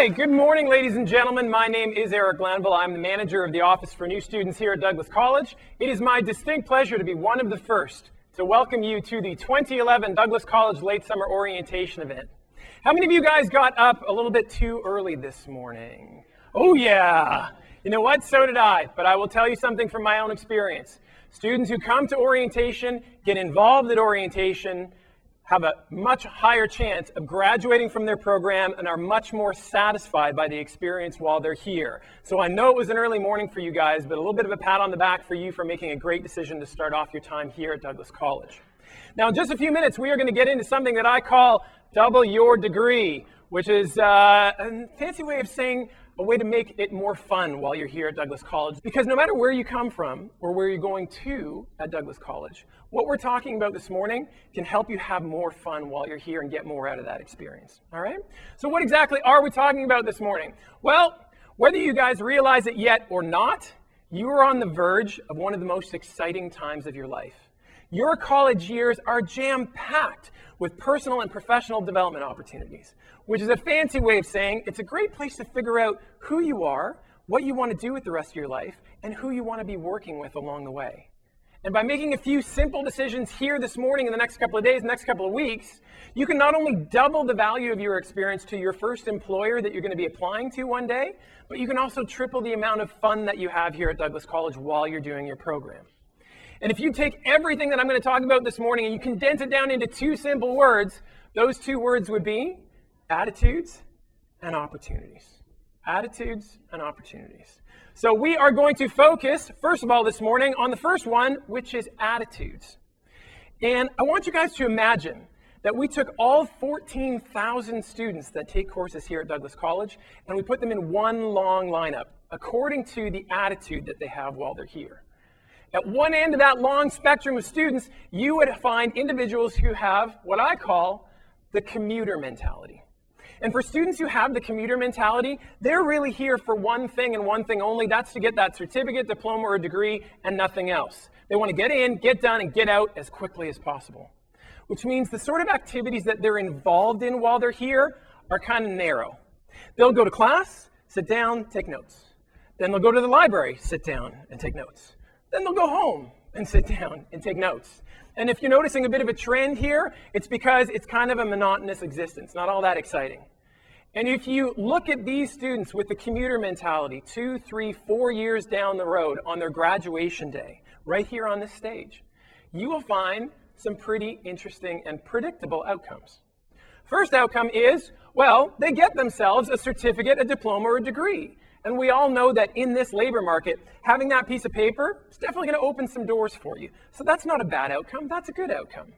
right, good morning, ladies and gentlemen. My name is Eric Glanville. I'm the manager of the Office for New Students here at Douglas College. It is my distinct pleasure to be one of the first to welcome you to the 2011 Douglas College Late Summer Orientation event. How many of you guys got up a little bit too early this morning? Oh yeah, you know what, so did I, but I will tell you something from my own experience. Students who come to orientation, get involved at orientation, have a much higher chance of graduating from their program and are much more satisfied by the experience while they're here. So I know it was an early morning for you guys, but a little bit of a pat on the back for you for making a great decision to start off your time here at Douglas College. Now in just a few minutes, we are going to get into something that I call double your degree, which is a fancy way of saying a way to make it more fun while you're here at Douglas College. Because no matter where you come from or where you're going to at Douglas College, what we're talking about this morning can help you have more fun while you're here and get more out of that experience, all right? So what exactly are we talking about this morning? Well, whether you guys realize it yet or not, you are on the verge of one of the most exciting times of your life. Your college years are jam-packed with personal and professional development opportunities, which is a fancy way of saying it's a great place to figure out who you are, what you want to do with the rest of your life, and who you want to be working with along the way. And by making a few simple decisions here this morning, in the next couple of days, next couple of weeks, you can not only double the value of your experience to your first employer that you're going to be applying to one day, but you can also triple the amount of fun that you have here at Douglas College while you're doing your program. And if you take everything that I'm going to talk about this morning and you condense it down into two simple words, those two words would be attitudes and opportunities. Attitudes and opportunities. So we are going to focus, first of all, this morning on the first one, which is attitudes. And I want you guys to imagine that we took all 14,000 students that take courses here at Douglas College and we put them in one long lineup according to the attitude that they have while they're here. At one end of that long spectrum of students, you would find individuals who have what I call the commuter mentality. And for students who have the commuter mentality, they're really here for one thing and one thing only. That's to get that certificate, diploma, or degree, and nothing else. They want to get in, get done, and get out as quickly as possible. Which means the sort of activities that they're involved in while they're here are kind of narrow. They'll go to class, sit down, take notes. Then they'll go to the library, sit down, and take notes. Then they'll go home and sit down and take notes. And if you're noticing a bit of a trend here, it's because it's kind of a monotonous existence, not all that exciting. And if you look at these students with the commuter mentality 2, 3, 4 years down the road on their graduation day, right here on this stage, you will find some pretty interesting and predictable outcomes. First outcome is, well, they get themselves a certificate, a diploma, or a degree. And we all know that in this labor market, having that piece of paper is definitely going to open some doors for you. So that's not a bad outcome, that's a good outcome.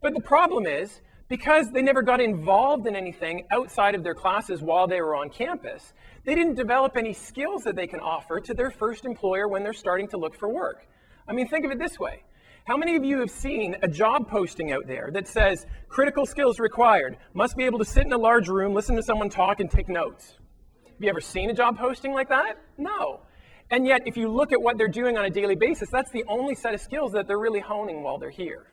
But the problem is, because they never got involved in anything outside of their classes while they were on campus, they didn't develop any skills that they can offer to their first employer when they're starting to look for work. I mean, think of it this way. How many of you have seen a job posting out there that says, critical skills required, must be able to sit in a large room, listen to someone talk, and take notes? Have you ever seen a job posting like that? No. And yet, if you look at what they're doing on a daily basis, that's the only set of skills that they're really honing while they're here.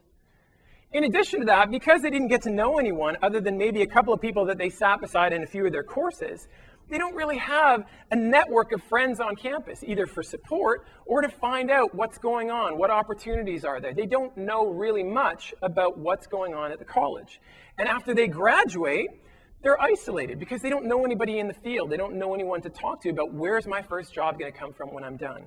In addition to that, because they didn't get to know anyone other than maybe a couple of people that they sat beside in a few of their courses, they don't really have a network of friends on campus, either for support or to find out what's going on, what opportunities are there. They don't know really much about what's going on at the college. And after they graduate, they're isolated because they don't know anybody in the field. They don't know anyone to talk to about where's my first job going to come from when I'm done.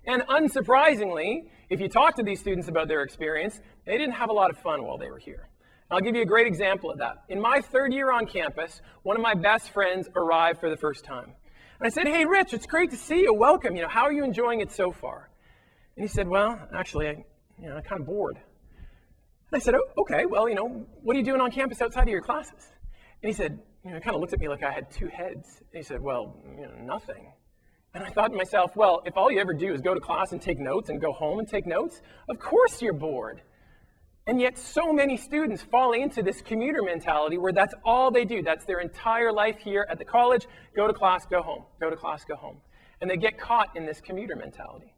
And unsurprisingly, if you talk to these students about their experience, they didn't have a lot of fun while they were here. I'll give you a great example of that. In my third year on campus, one of my best friends arrived for the first time. And I said, hey, Rich, it's great to see you. Welcome. How are you enjoying it so far? And he said, well, actually, I'm kind of bored. And I said, oh, okay, well, what are you doing on campus outside of your classes? And he said, he kind of looked at me like I had two heads. And he said, well, nothing. And I thought to myself, well, if all you ever do is go to class and take notes and go home and take notes, of course you're bored. And yet so many students fall into this commuter mentality where that's all they do. That's their entire life here at the college. Go to class, go home. Go to class, go home. And they get caught in this commuter mentality.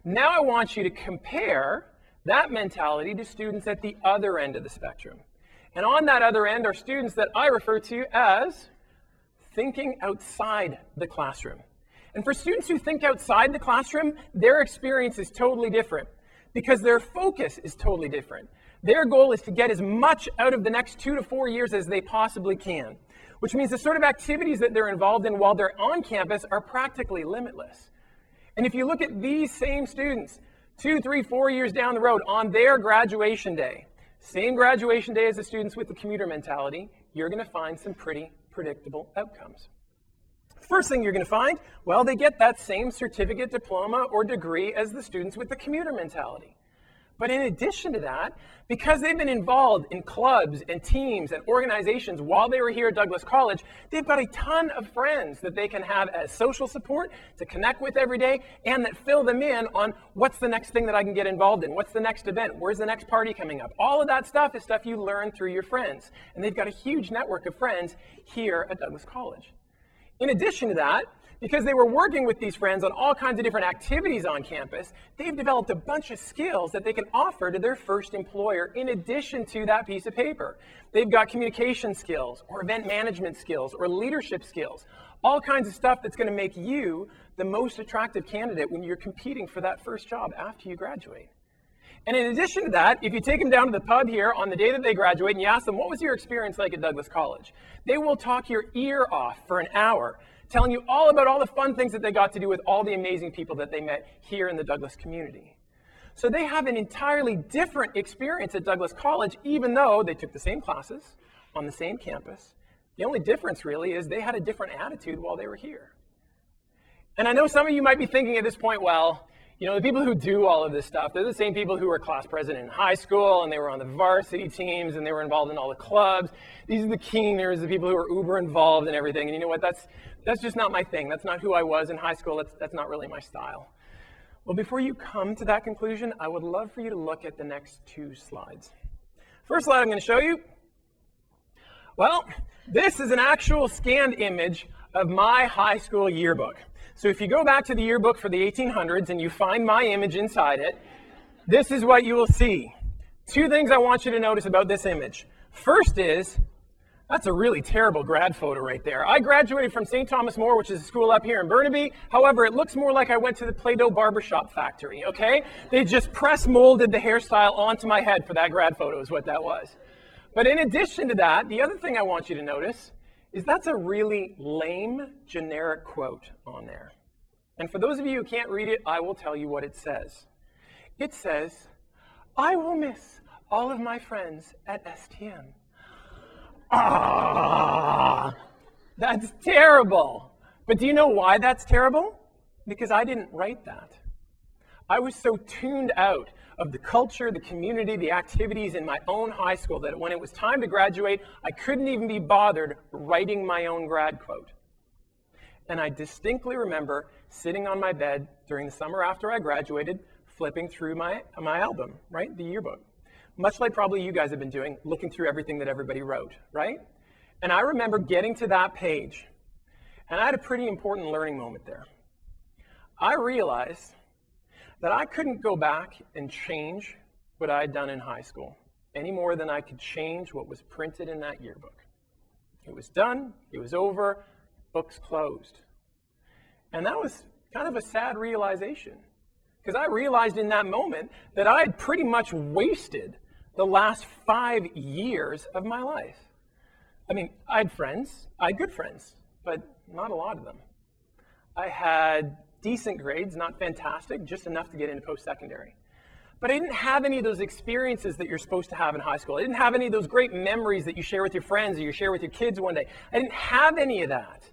Now I want you to compare that mentality to students at the other end of the spectrum. And on that other end are students that I refer to as thinking outside the classroom. And for students who think outside the classroom, their experience is totally different because their focus is totally different. Their goal is to get as much out of the next 2 to 4 years as they possibly can, which means the sort of activities that they're involved in while they're on campus are practically limitless. And if you look at these same students 2, 3, 4 years down the road on their graduation day, same graduation day as the students with the commuter mentality, you're going to find some pretty predictable outcomes. First thing you're going to find, well, they get that same certificate, diploma, or degree as the students with the commuter mentality. But in addition to that, because they've been involved in clubs and teams and organizations while they were here at Douglas College, they've got a ton of friends that they can have as social support to connect with every day and that fill them in on what's the next thing that I can get involved in, what's the next event, where's the next party coming up. All of that stuff is stuff you learn through your friends. And they've got a huge network of friends here at Douglas College. In addition to that, because they were working with these friends on all kinds of different activities on campus, they've developed a bunch of skills that they can offer to their first employer in addition to that piece of paper. They've got communication skills, or event management skills, or leadership skills, all kinds of stuff that's going to make you the most attractive candidate when you're competing for that first job after you graduate. And in addition to that, if you take them down to the pub here on the day that they graduate and you ask them, what was your experience like at Douglas College? They will talk your ear off for an hour, telling you all about all the fun things that they got to do with all the amazing people that they met here in the Douglas community. So they have an entirely different experience at Douglas College, even though they took the same classes on the same campus. The only difference really is they had a different attitude while they were here. And I know some of you might be thinking at this point, well, you know, the people who do all of this stuff, they're the same people who were class president in high school, and they were on the varsity teams, and they were involved in all the clubs. These are the keeners, the people who are uber involved and everything. And you know what? That's just not my thing. That's not who I was in high school. That's not really my style. Well, before you come to that conclusion, I would love for you to look at the next 2 slides. First slide I'm going to show you, well, this is an actual scanned image of my high school yearbook. So if you go back to the yearbook for the 1800s and you find my image inside it, this is what you will see. 2 things I want you to notice about this image. First is, that's a really terrible grad photo right there. I graduated from St. Thomas More, which is a school up here in Burnaby. However, it looks more like I went to the Play-Doh barbershop factory, okay? They just press molded the hairstyle onto my head for that grad photo is what that was. But in addition to that, the other thing I want you to notice is that's a really lame, generic quote on there. And for those of you who can't read it, I will tell you what it says. It says, I will miss all of my friends at STM. Ah, that's terrible. But do you know why that's terrible? Because I didn't write that. I was so tuned out of the culture, the community, the activities in my own high school that when it was time to graduate, I couldn't even be bothered writing my own grad quote. And I distinctly remember sitting on my bed during the summer after I graduated, flipping through my album, right, the yearbook. Much like probably you guys have been doing, looking through everything that everybody wrote, right? And I remember getting to that page, and I had a pretty important learning moment there. I realized that I couldn't go back and change what I had done in high school any more than I could change what was printed in that yearbook. It was done, it was over, books closed. And that was kind of a sad realization, because I realized in that moment that I had pretty much wasted the last 5 years of my life. I mean, I had friends, I had good friends, but not a lot of them. I had decent grades, not fantastic, just enough to get into post-secondary. But I didn't have any of those experiences that you're supposed to have in high school. I didn't have any of those great memories that you share with your friends or you share with your kids one day. I didn't have any of that.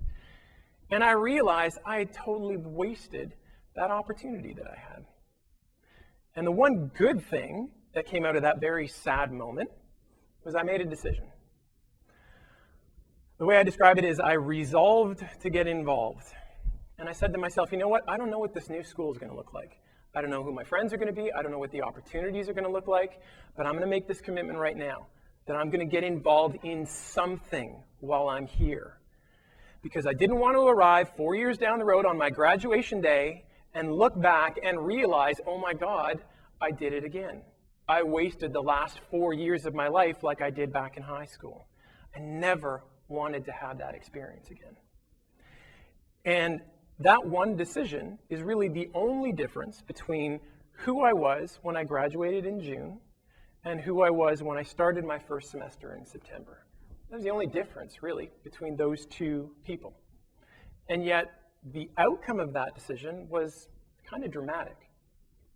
And I realized I had totally wasted that opportunity that I had. And the one good thing that came out of that very sad moment was I made a decision. The way I describe it is I resolved to get involved. And I said to myself, you know what? I don't know what this new school is going to look like. I don't know who my friends are going to be. I don't know what the opportunities are going to look like. But I'm going to make this commitment right now that I'm going to get involved in something while I'm here. Because I didn't want to arrive 4 years down the road on my graduation day and look back and realize, oh my God, I did it again. I wasted the last 4 years of my life like I did back in high school. I never wanted to have that experience again. And that one decision is really the only difference between who I was when I graduated in June and who I was when I started my first semester in September. That was the only difference, really, between those two people. And yet, the outcome of that decision was kind of dramatic.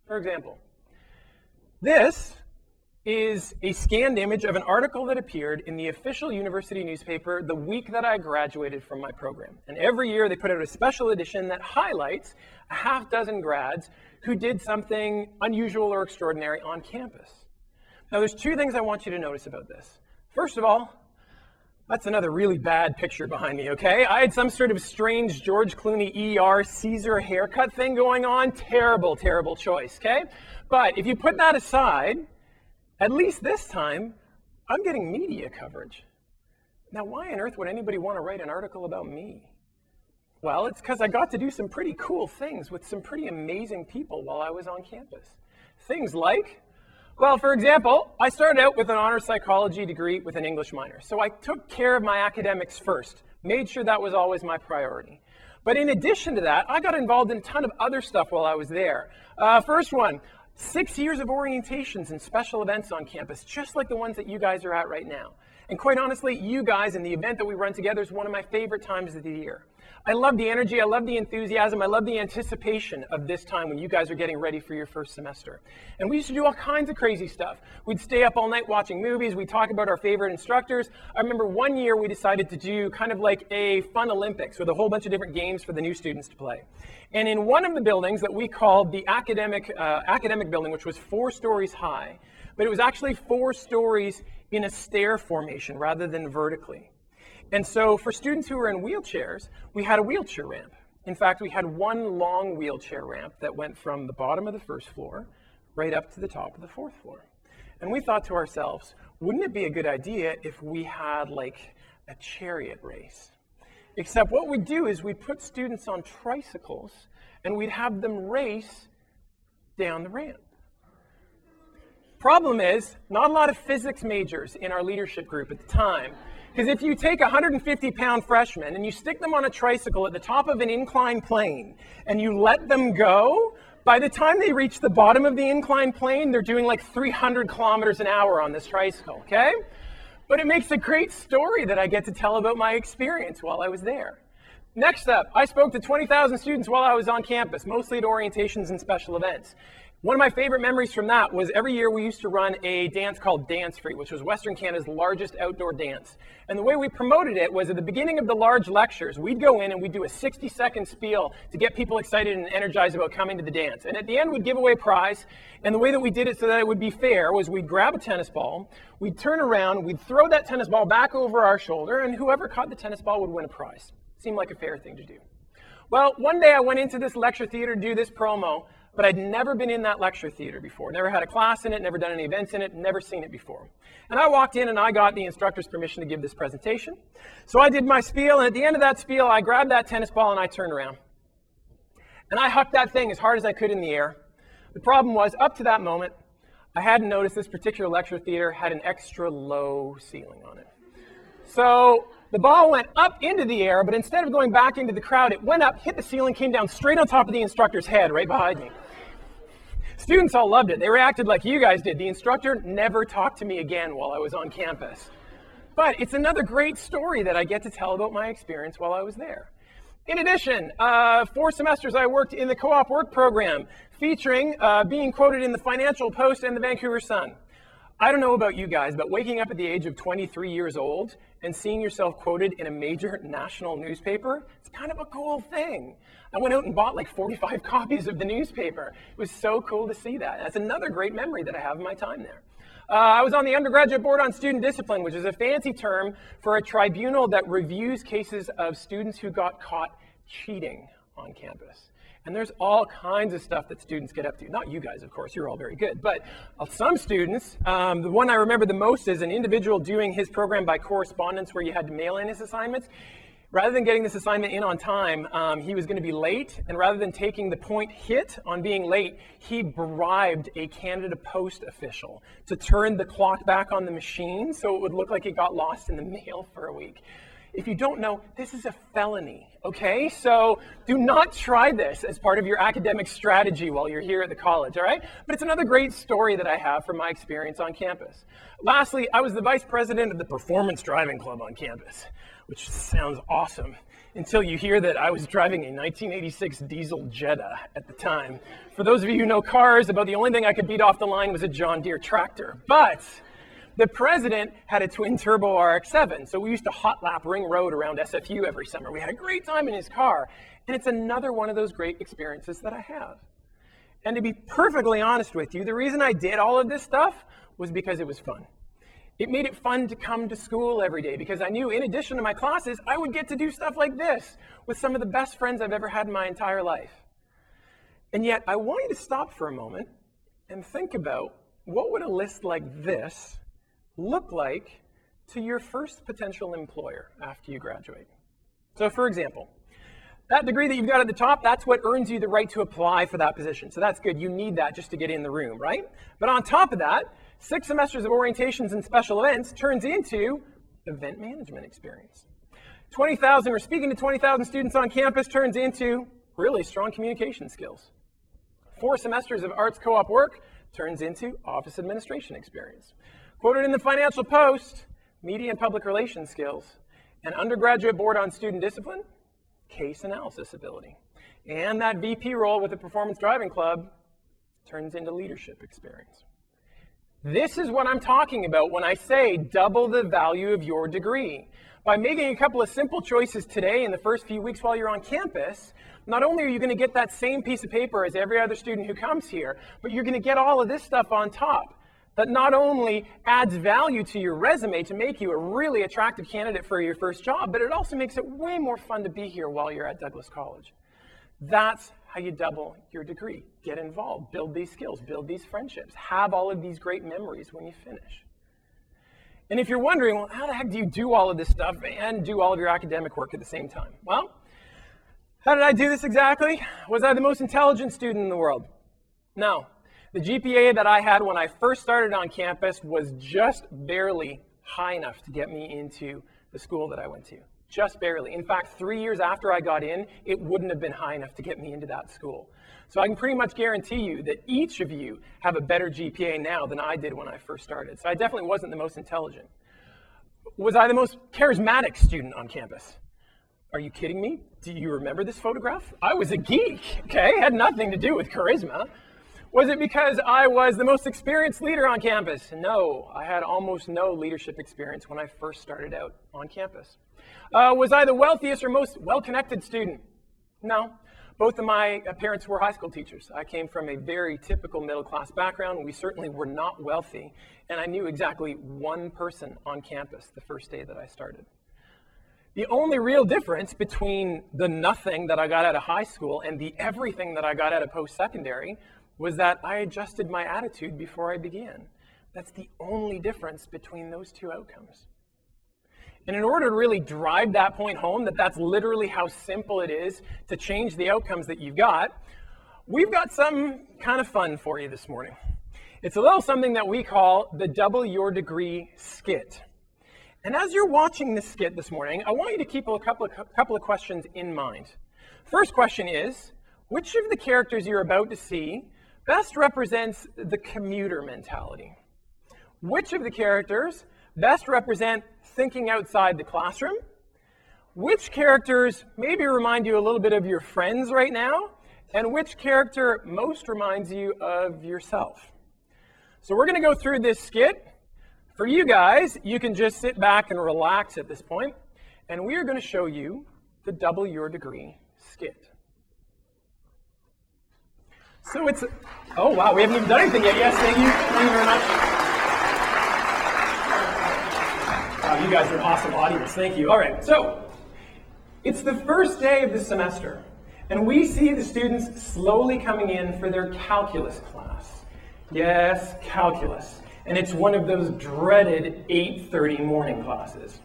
For example, this is a scanned image of an article that appeared in the official university newspaper the week that I graduated from my program. And every year they put out a special edition that highlights a half dozen grads who did something unusual or extraordinary on campus. Now there's two things I want you to notice about this. First of all, that's another really bad picture behind me, okay? I had some sort of strange George Clooney ER Caesar haircut thing going on. Terrible, terrible choice, okay? But if you put that aside, at least this time, I'm getting media coverage. Now, why on earth would anybody want to write an article about me? Well, it's because I got to do some pretty cool things with some pretty amazing people while I was on campus. Things like, well, for example, I started out with an honors psychology degree with an English minor. So I took care of my academics first, made sure that was always my priority. But in addition to that, I got involved in a ton of other stuff while I was there. First one, 6 years of orientations and special events on campus, just like the ones that you guys are at right now. And quite honestly, you guys and the event that we run together is one of my favorite times of the year. I love the energy, I love the enthusiasm, I love the anticipation of this time when you guys are getting ready for your first semester. And we used to do all kinds of crazy stuff. We'd stay up all night watching movies, we'd talk about our favorite instructors. I remember one year we decided to do kind of like a fun Olympics with a whole bunch of different games for the new students to play. And in one of the buildings that we called the academic building, which was 4 stories high, but it was actually 4 stories in a stair formation rather than vertically. And so for students who were in wheelchairs, we had a wheelchair ramp. In fact, we had one long wheelchair ramp that went from the bottom of the 1st floor right up to the top of the 4th floor. And we thought to ourselves, wouldn't it be a good idea if we had like a chariot race? Except what we'd do is we'd put students on tricycles and we'd have them race down the ramp. Problem is, not a lot of physics majors in our leadership group at the time. Because if you take a 150-pound freshman and you stick them on a tricycle at the top of an inclined plane and you let them go, by the time they reach the bottom of the inclined plane, they're doing like 300 kilometers an hour on this tricycle, okay? But it makes a great story that I get to tell about my experience while I was there. Next up, I spoke to 20,000 students while I was on campus, mostly at orientations and special events. One of my favorite memories from that was every year we used to run a dance called Dance Free, which was Western Canada's largest outdoor dance. And the way we promoted it was at the beginning of the large lectures, we'd go in and we'd do a 60-second spiel to get people excited and energized about coming to the dance. And at the end, we'd give away a prize. And the way that we did it so that it would be fair was we'd grab a tennis ball, we'd turn around, we'd throw that tennis ball back over our shoulder, and whoever caught the tennis ball would win a prize. Seemed like a fair thing to do. Well, one day I went into this lecture theater to do this promo, but I'd never been in that lecture theater before. Never had a class in it, never done any events in it, never seen it before. And I walked in and I got the instructor's permission to give this presentation. So I did my spiel, and at the end of that spiel, I grabbed that tennis ball and I turned around. And I hucked that thing as hard as I could in the air. The problem was, up to that moment, I hadn't noticed this particular lecture theater had an extra low ceiling on it. So the ball went up into the air, but instead of going back into the crowd, it went up, hit the ceiling, came down straight on top of the instructor's head right behind me. Students all loved it. They reacted like you guys did. The instructor never talked to me again while I was on campus. But it's another great story that I get to tell about my experience while I was there. In addition, 4 semesters I worked in the co-op work program, featuring being quoted in the Financial Post and the Vancouver Sun. I don't know about you guys, but waking up at the age of 23 years old and seeing yourself quoted in a major national newspaper, it's kind of a cool thing. I went out and bought like 45 copies of the newspaper. It was so cool to see that. That's another great memory that I have of my time there. I was on the Undergraduate Board on Student Discipline, which is a fancy term for a tribunal that reviews cases of students who got caught cheating on campus. And there's all kinds of stuff that students get up to. Not you guys, of course, you're all very good. But some students, the one I remember the most is an individual doing his program by correspondence where you had to mail in his assignments. Rather than getting this assignment in on time, he was going to be late. And rather than taking the point hit on being late, he bribed a Canada Post official to turn the clock back on the machine so it would look like it got lost in the mail for a week. If you don't know, this is a felony, okay? So do not try this as part of your academic strategy while you're here at the college, all right? But it's another great story that I have from my experience on campus. Lastly, I was the vice president of the Performance Driving Club on campus, which sounds awesome until you hear that I was driving a 1986 diesel Jetta at the time. For those of you who know cars, about the only thing I could beat off the line was a John Deere tractor. But the president had a twin-turbo RX-7, so we used to hot lap Ring Road around SFU every summer. We had a great time in his car, and it's another one of those great experiences that I have. And to be perfectly honest with you, the reason I did all of this stuff was because it was fun. It made it fun to come to school every day because I knew in addition to my classes, I would get to do stuff like this with some of the best friends I've ever had in my entire life. And yet, I want you to stop for a moment and think about what would a list like this look like to your first potential employer after you graduate. So for example, that degree that you've got at the top, that's what earns you the right to apply for that position. So that's good. You need that just to get in the room, right? But on top of that, 6 semesters of orientations and special events turns into event management experience. 20,000 or speaking to 20,000 students on campus turns into really strong communication skills. 4 semesters of arts co-op work turns into office administration experience. Quoted in the Financial Post, media and public relations skills, an undergraduate board on student discipline, case analysis ability. And that VP role with the Performance Driving Club turns into leadership experience. This is what I'm talking about when I say double the value of your degree. By making a couple of simple choices today in the first few weeks while you're on campus, not only are you going to get that same piece of paper as every other student who comes here, but you're going to get all of this stuff on top that not only adds value to your resume to make you a really attractive candidate for your first job, but it also makes it way more fun to be here while you're at Douglas College. That's how you double your degree. Get involved, build these skills, build these friendships, have all of these great memories when you finish. And if you're wondering, well, how the heck do you do all of this stuff and do all of your academic work at the same time? Well, how did I do this exactly? Was I the most intelligent student in the world? No. The GPA that I had when I first started on campus was just barely high enough to get me into the school that I went to. Just barely. In fact, 3 years after I got in, it wouldn't have been high enough to get me into that school. So I can pretty much guarantee you that each of you have a better GPA now than I did when I first started. So I definitely wasn't the most intelligent. Was I the most charismatic student on campus? Are you kidding me? Do you remember this photograph? I was a geek, okay? It had nothing to do with charisma. Was it because I was the most experienced leader on campus? No, I had almost no leadership experience when I first started out on campus. Was I the wealthiest or most well-connected student? No. Both of my parents were high school teachers. I came from a very typical middle-class background. We certainly were not wealthy, and I knew exactly one person on campus the first day that I started. The only real difference between the nothing that I got out of high school and the everything that I got out of post-secondary was that I adjusted my attitude before I began. That's the only difference between those two outcomes. And in order to really drive that point home, that that's literally how simple it is to change the outcomes that you've got, we've got something kind of fun for you this morning. It's a little something that we call the Double Your Degree skit. And as you're watching this skit this morning, I want you to keep a couple of questions in mind. First question is, which of the characters you're about to see best represents the commuter mentality? Which of the characters best represent thinking outside the classroom? Which characters maybe remind you a little bit of your friends right now? And which character most reminds you of yourself? So we're going to go through this skit. For you guys, you can just sit back and relax at this point, and we are going to show you the Double Your Degree skit. So it's, oh wow, we haven't even done anything yet. Yes, thank you. Thank you very much. Wow, you guys are an awesome audience. Thank you. All right, so it's the first day of the semester, and we see the students slowly coming in for their calculus class. Yes, calculus. And it's one of those dreaded 8:30 morning classes.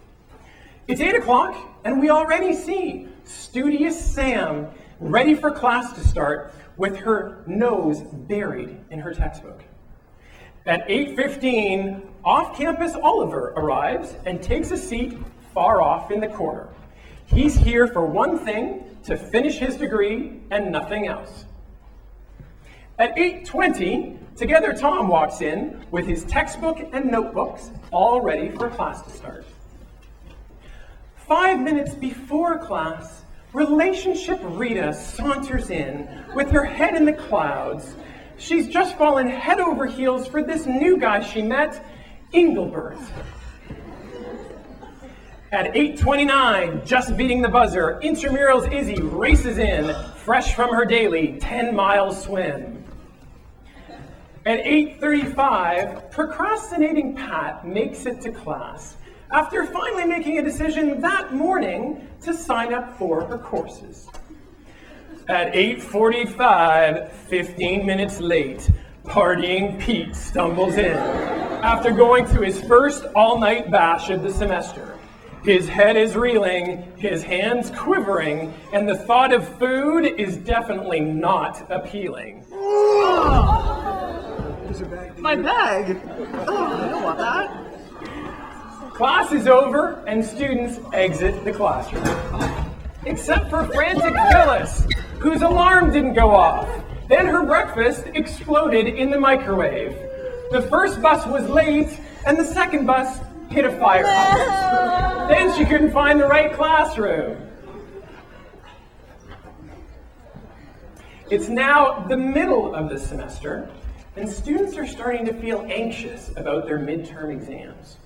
It's 8 o'clock, and we already see studious Sam ready for class to start with her nose buried in her textbook. At 8:15, off-campus Oliver arrives and takes a seat far off in the corner. He's here for one thing, to finish his degree and nothing else. At 8:20, Together Tom walks in with his textbook and notebooks all ready for class to start. 5 minutes before class, Relationship Rita saunters in with her head in the clouds. She's just fallen head over heels for this new guy she met, Engelbert. At 8:29, just beating the buzzer, Intramurals Izzy races in, fresh from her daily 10-mile swim. At 8:35, procrastinating Pat makes it to class after finally making a decision that morning to sign up for her courses. At 8:45, 15 minutes late, partying Pete stumbles in after going to his first all-night bash of the semester. His head is reeling, his hands quivering, and the thought of food is definitely not appealing. My bag? Oh, I don't want that. Class is over and students exit the classroom. Except for frantic Phyllis, whose alarm didn't go off. Then her breakfast exploded in the microwave. The first bus was late and the second bus hit a fire hydrant. Then she couldn't find the right classroom. It's now the middle of the semester, and students are starting to feel anxious about their midterm exams.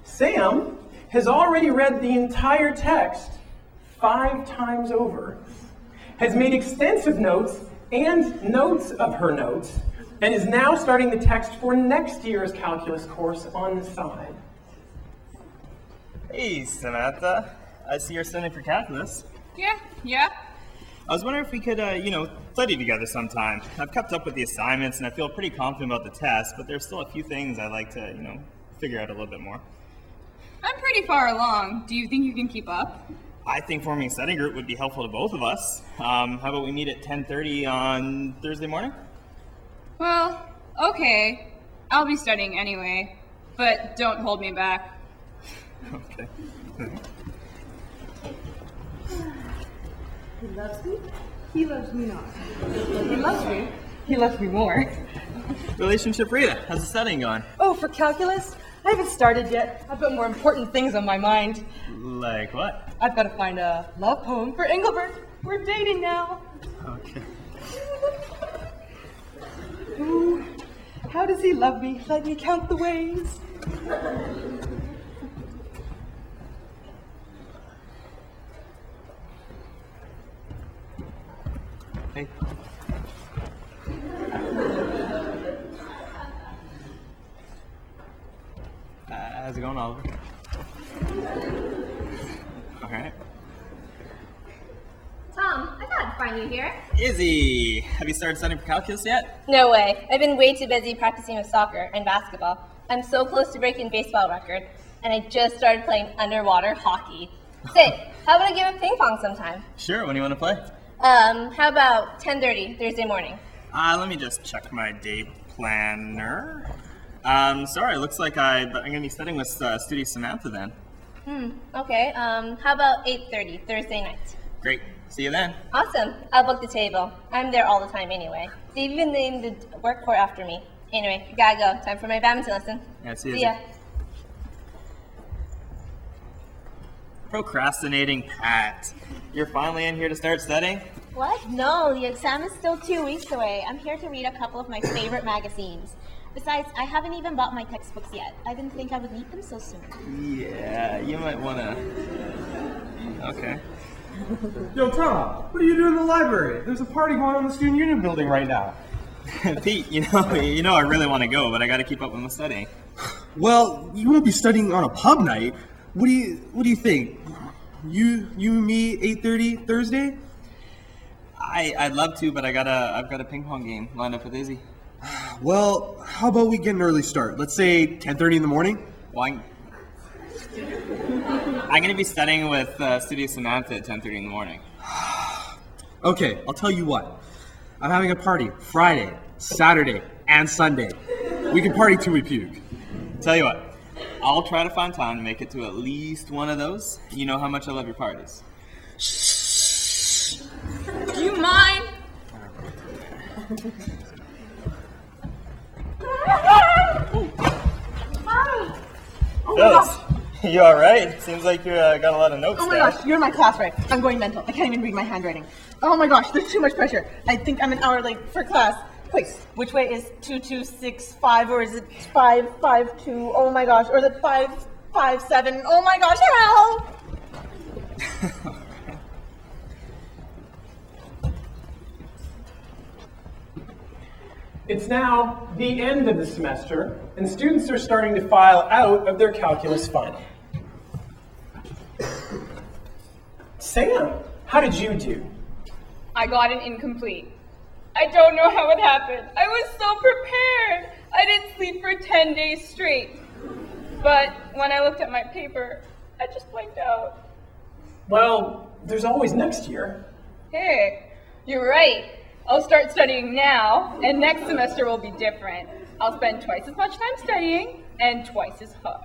Sam has already read the entire text 5 times over, has made extensive notes and notes of her notes, and is now starting the text for next year's calculus course on the side. Hey, Samantha. I see you're studying for calculus. Yeah. I was wondering if we could, study together sometime. I've kept up with the assignments and I feel pretty confident about the test, but there's still a few things I'd like to, figure out a little bit more. I'm pretty far along. Do you think you can keep up? I think forming a study group would be helpful to both of us. How about we meet at 10:30 on Thursday morning? Well, okay. I'll be studying anyway, but don't hold me back. Okay. He loves me. He loves me not. He loves me. He loves me more. Relationship Rita, how's the studying going? Oh, for calculus? I haven't started yet. I've got more important things on my mind. Like what? I've got to find a love poem for Engelbert. We're dating now. Okay. Ooh, how does he love me? Let me count the ways. Hey. How's it going, Oliver? Okay. Tom, I thought I'd find you here. Izzy, have you started studying for calculus yet? No way. I've been way too busy practicing with soccer and basketball. I'm so close to breaking baseball record, and I just started playing underwater hockey. Say, how about a game of ping pong sometime? Sure, when do you want to play? How about 10:30 Thursday morning? Let me just check my day planner. Sorry, looks like I'm going to be studying with Studio Samantha then. Okay. How about 8:30 Thursday night? Great. See you then. Awesome. I'll book the table. I'm there all the time anyway. They've even named the work court after me. Anyway, gotta go. Time for my badminton lesson. Yeah, see you. See ya. Procrastinating Pat. You're finally in here to start studying? What? No, the exam is still 2 weeks away. I'm here to read a couple of my favorite magazines. Besides, I haven't even bought my textbooks yet. I didn't think I would need them so soon. Yeah, you might want to... Okay. Yo, Tom, what are you doing in the library? There's a party going on in the Student Union building right now. Pete, you know I really want to go, but I got to keep up with my studying. Well, you won't be studying on a pub night. What do you think? You and me, 8:30 Thursday? I'd love to, but I've got a ping pong game lined up with Izzy. Well, how about we get an early start? Let's say 10:30 in the morning? Well, I'm going to be studying with Studio Samantha at 10:30 in the morning. Okay, I'll tell you what. I'm having a party Friday, Saturday, and Sunday. We can party till we puke. Tell you what, I'll try to find time to make it to at least one of those. You know how much I love your parties. Do you mind? Phyllis, you alright? Seems like you got a lot of notes Oh my there. gosh, you're in my class, right? I'm going mental. I can't even read my handwriting. Oh my gosh, there's too much pressure. I think I'm an hour late for class. Wait, which way is 2265 or is it 552? Oh my gosh, or is it 557? Oh my gosh, help! It's now the end of the semester, and students are starting to file out of their calculus final. Sam, how did you do? I got an incomplete. I don't know how it happened. I was so prepared. I didn't sleep for 10 days straight. But when I looked at my paper, I just blanked out. Well, there's always next year. Hey, you're right. I'll start studying now, and next semester will be different. I'll spend twice as much time studying and twice as hard.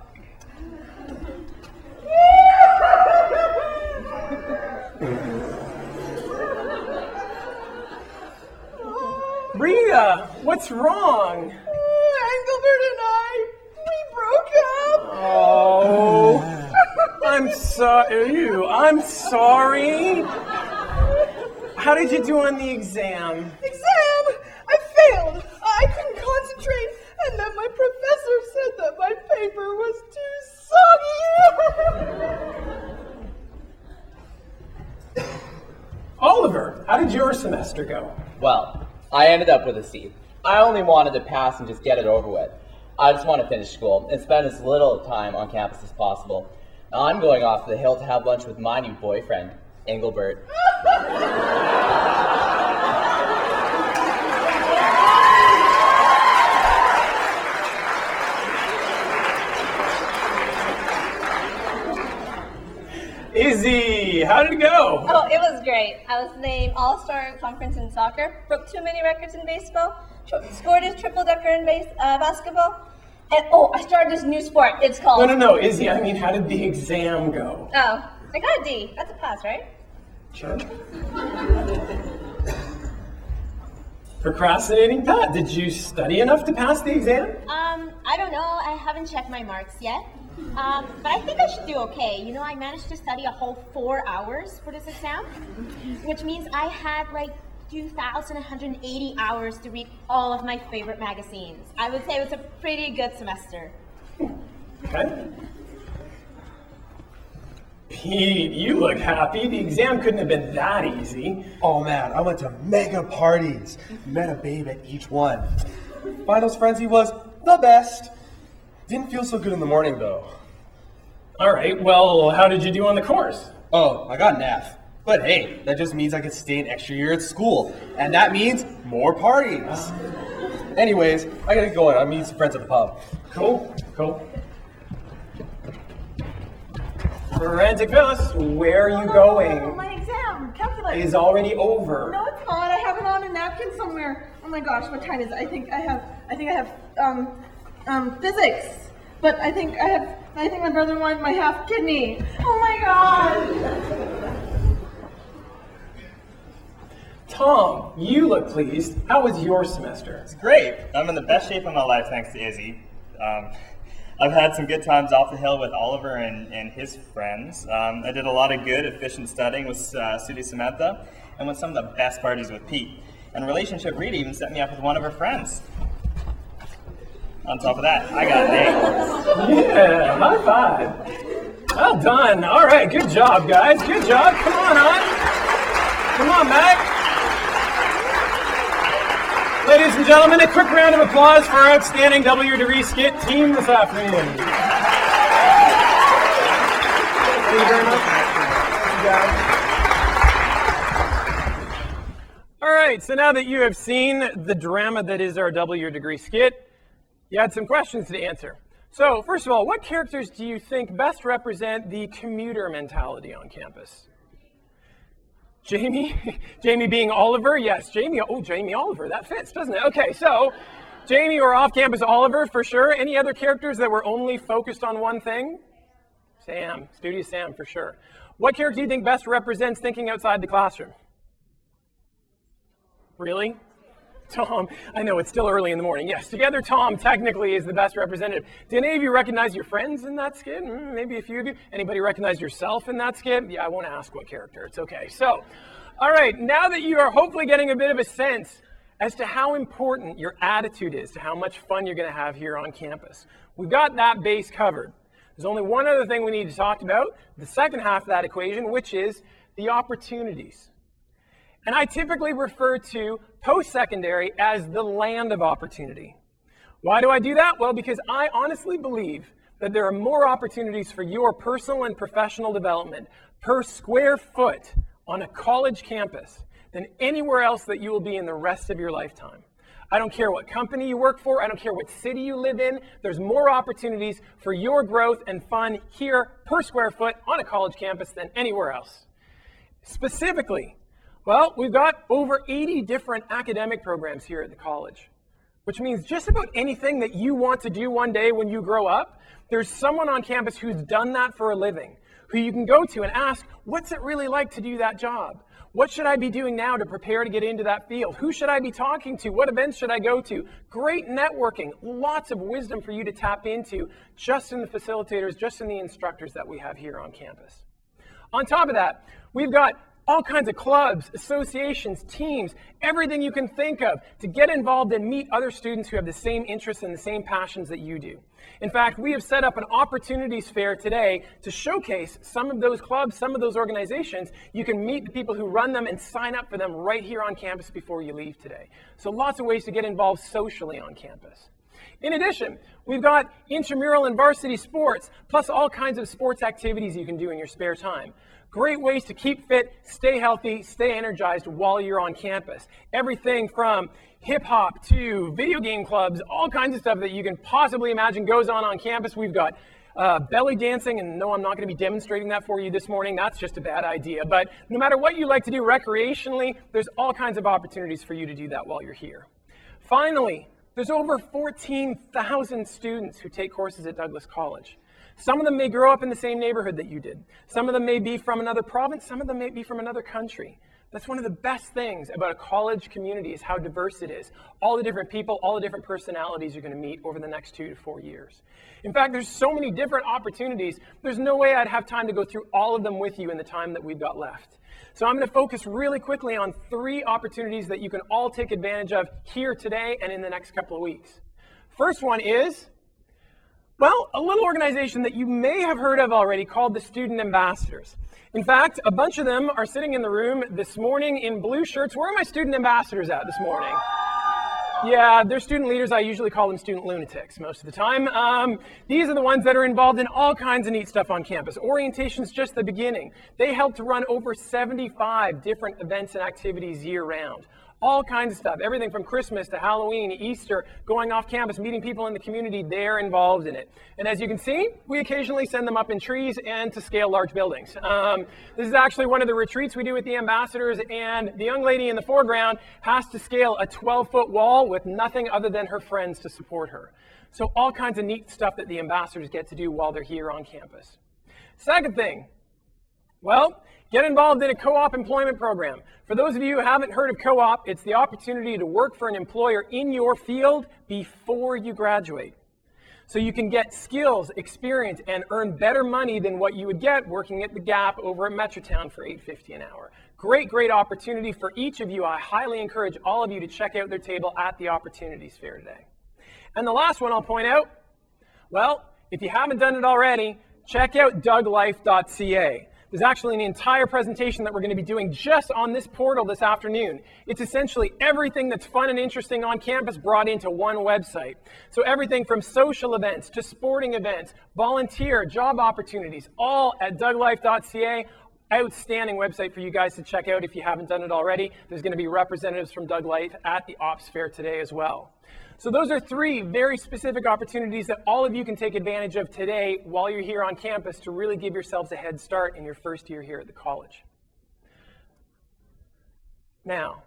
Rita, what's wrong? Engelbert and I, we broke up. Oh, I'm sorry. How did you do on the exam? Exam! I failed. I couldn't concentrate, and then my professor said that my paper was too soggy. Oliver, how did your semester go? Well, I ended up with a C. I only wanted to pass and just get it over with. I just want to finish school and spend as little time on campus as possible. Now I'm going off to the hill to have lunch with my new boyfriend, Engelbert. Izzy, how did it go? Oh, it was great. I was named All-Star Conference in soccer, broke too many records in baseball, scored a triple-decker in basketball, and I started this new sport. It's called... No, Izzy, I mean, how did the exam go? Oh, I got a D. That's a pass, right? Sure. Procrastinating Pat, did you study enough to pass the exam? I don't know. I haven't checked my marks yet. But I think I should do okay. You know, I managed to study a whole 4 hours for this exam, which means I had like 2,180 hours to read all of my favorite magazines. I would say it was a pretty good semester. Okay. Pete, you look happy. The exam couldn't have been that easy. Oh man, I went to mega parties. Met a babe at each one. Finals frenzy was the best. Didn't feel so good in the morning though. All right, well, how did you do on the course? Oh, I got an F. But hey, that just means I could stay an extra year at school. And that means more parties. Anyways, I gotta get going. I'm meeting some friends at the pub. Cool. Forensic Phyllis, where are you going? My exam, calculus. It is already over. No, it's not. I have it on a napkin somewhere. Oh my gosh, what time is it? I think I have physics. But I think my brother wanted my half kidney. Oh my god. Tom, you look pleased. How was your semester? It's great. I'm in the best shape of my life thanks to Izzy. I've had some good times off the hill with Oliver and his friends. I did a lot of good, efficient studying with Sudi Samantha and with some of the best parties with Pete. And Relationship Rita even set me up with one of her friends. On top of that, I got an A. Yeah, high five. Well done. All right, good job, guys. Good job. Come on, Mac. Ladies and gentlemen, a quick round of applause for our outstanding W degree skit team this afternoon. Thank you very much. All right, so now that you have seen the drama that is our W degree skit, you had some questions to answer. So, first of all, what characters do you think best represent the commuter mentality on campus? Jamie? Jamie being Oliver? Yes, Jamie Oliver. That fits, doesn't it? Okay, so Jamie or off-campus Oliver, for sure. Any other characters that were only focused on one thing? Sam, studious Sam, for sure. What character do you think best represents thinking outside the classroom? Really? Tom. I know, it's still early in the morning. Yes, together Tom technically is the best representative. Do any of you recognize your friends in that skit? Maybe a few of you. Anybody recognize yourself in that skit? Yeah, I won't ask what character. It's okay. So, all right, now that you are hopefully getting a bit of a sense as to how important your attitude is, to how much fun you're going to have here on campus, we've got that base covered. There's only one other thing we need to talk about, the second half of that equation, which is the opportunities. And I typically refer to post-secondary as the land of opportunity. Why do I do that? Well, because I honestly believe that there are more opportunities for your personal and professional development per square foot on a college campus than anywhere else that you will be in the rest of your lifetime. I don't care what company you work for, I don't care what city you live in, there's more opportunities for your growth and fun here per square foot on a college campus than anywhere else. Specifically, well, we've got over 80 different academic programs here at the college, which means just about anything that you want to do one day when you grow up, there's someone on campus who's done that for a living, who you can go to and ask, what's it really like to do that job? What should I be doing now to prepare to get into that field? Who should I be talking to? What events should I go to? Great networking, lots of wisdom for you to tap into just in the facilitators, just in the instructors that we have here on campus. On top of that, we've got all kinds of clubs, associations, teams, everything you can think of to get involved and meet other students who have the same interests and the same passions that you do. In fact, we have set up an opportunities fair today to showcase some of those clubs, some of those organizations. You can meet the people who run them and sign up for them right here on campus before you leave today. So lots of ways to get involved socially on campus. In addition, we've got intramural and varsity sports, plus all kinds of sports activities you can do in your spare time. Great ways to keep fit, stay healthy, stay energized while you're on campus. Everything from hip hop to video game clubs, all kinds of stuff that you can possibly imagine goes on campus. We've got belly dancing, and no, I'm not going to be demonstrating that for you this morning. That's just a bad idea. But no matter what you like to do recreationally, there's all kinds of opportunities for you to do that while you're here. Finally, there's over 14,000 students who take courses at Douglas College. Some of them may grow up in the same neighborhood that you did. Some of them may be from another province. Some of them may be from another country. That's one of the best things about a college community is how diverse it is. All the different people, all the different personalities you're going to meet over the next 2 to 4 years. In fact, there's so many different opportunities, there's no way I'd have time to go through all of them with you in the time that we've got left. So I'm going to focus really quickly on 3 opportunities that you can all take advantage of here today and in the next couple of weeks. First one is, well, a little organization that you may have heard of already called the Student Ambassadors. In fact, a bunch of them are sitting in the room this morning in blue shirts. Where are my student ambassadors at this morning? Yeah, they're student leaders. I usually call them student lunatics most of the time. These are the ones that are involved in all kinds of neat stuff on campus. Orientation's just the beginning. They help to run over 75 different events and activities year-round. All kinds of stuff, everything from Christmas to Halloween, Easter, going off campus, meeting people in the community, they're involved in it. And as you can see, we occasionally send them up in trees and to scale large buildings. This is actually one of the retreats we do with the ambassadors, and the young lady in the foreground has to scale a 12-foot wall with nothing other than her friends to support her. So all kinds of neat stuff that the ambassadors get to do while they're here on campus. Second thing, well, get involved in a co-op employment program. For those of you who haven't heard of co-op, it's the opportunity to work for an employer in your field before you graduate. So you can get skills, experience, and earn better money than what you would get working at the Gap over at Metrotown for $8.50 an hour. Great, great opportunity for each of you. I highly encourage all of you to check out their table at the Opportunities Fair today. And the last one I'll point out, well, if you haven't done it already, check out douglife.ca. There's actually an entire presentation that we're going to be doing just on this portal this afternoon. It's essentially everything that's fun and interesting on campus brought into one website. So everything from social events to sporting events, volunteer, job opportunities, all at douglife.ca. Outstanding website for you guys to check out if you haven't done it already. There's going to be representatives from Doug Life at the Ops Fair today as well. So those are 3 very specific opportunities that all of you can take advantage of today while you're here on campus to really give yourselves a head start in your first year here at the college. Now,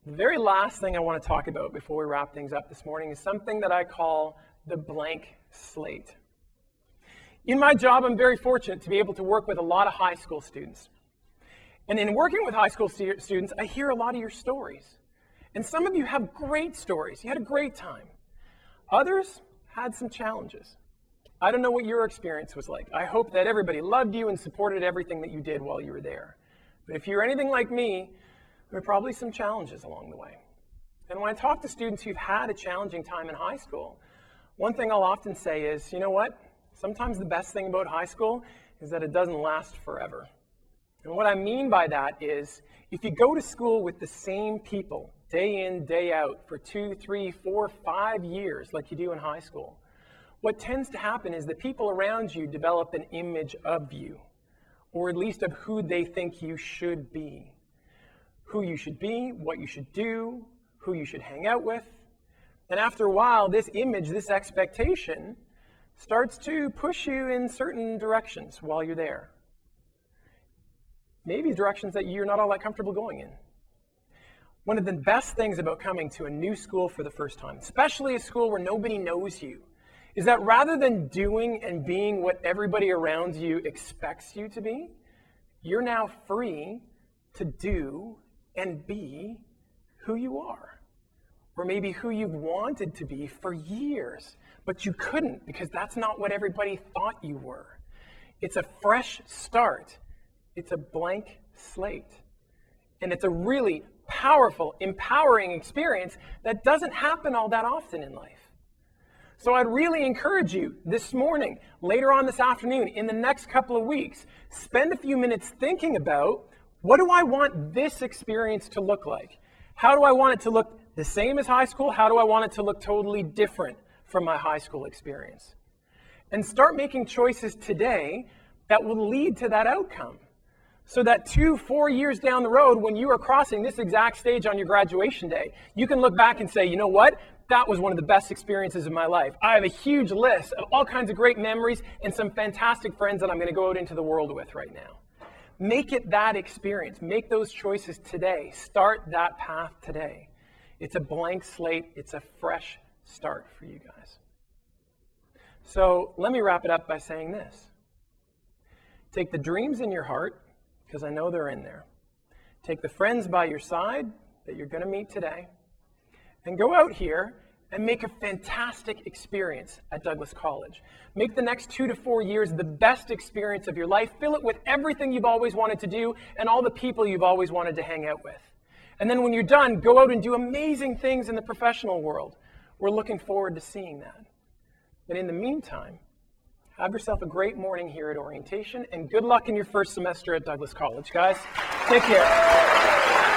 The very last thing I want to talk about before we wrap things up this morning is something that I call the blank slate. In my job, I'm very fortunate to be able to work with a lot of high school students. And in working with high school students, I hear a lot of your stories. And some of you have great stories. You had a great time. Others had some challenges. I don't know what your experience was like. I hope that everybody loved you and supported everything that you did while you were there. But if you're anything like me, there are probably some challenges along the way. And when I talk to students who've had a challenging time in high school, one thing I'll often say is, you know what? Sometimes the best thing about high school is that it doesn't last forever. And what I mean by that is, if you go to school with the same people day in, day out for 2, 3, 4, 5 years like you do in high school, what tends to happen is the people around you develop an image of you, or at least of who they think you should be. Who you should be, what you should do, who you should hang out with. And after a while, this image, this expectation, starts to push you in certain directions while you're there. Maybe directions that you're not all that comfortable going in. One of the best things about coming to a new school for the first time, especially a school where nobody knows you, is that rather than doing and being what everybody around you expects you to be, you're now free to do and be who you are. Or maybe who you've wanted to be for years, but you couldn't because that's not what everybody thought you were. It's a fresh start. It's a blank slate. And it's a really powerful, empowering experience that doesn't happen all that often in life. So I'd really encourage you this morning, later on this afternoon, in the next couple of weeks, spend a few minutes thinking about, what do I want this experience to look like? How do I want it to look the same as high school? How do I want it to look totally different from my high school experience? And start making choices today that will lead to that outcome. So that 2-4 years down the road, when you are crossing this exact stage on your graduation day, you can look back and say, you know what? That was one of the best experiences of my life. I have a huge list of all kinds of great memories and some fantastic friends that I'm going to go out into the world with right now. Make it that experience. Make those choices today. Start that path today. It's a blank slate. It's a fresh start for you guys. So let me wrap it up by saying this. Take the dreams in your heart, because I know they're in there. Take the friends by your side that you're going to meet today, and go out here and make a fantastic experience at Douglas College. Make the next 2 to 4 years the best experience of your life. Fill it with everything you've always wanted to do and all the people you've always wanted to hang out with. And then when you're done, go out and do amazing things in the professional world. We're looking forward to seeing that. But in the meantime, have yourself a great morning here at orientation, and good luck in your first semester at Douglas College, guys. Take care.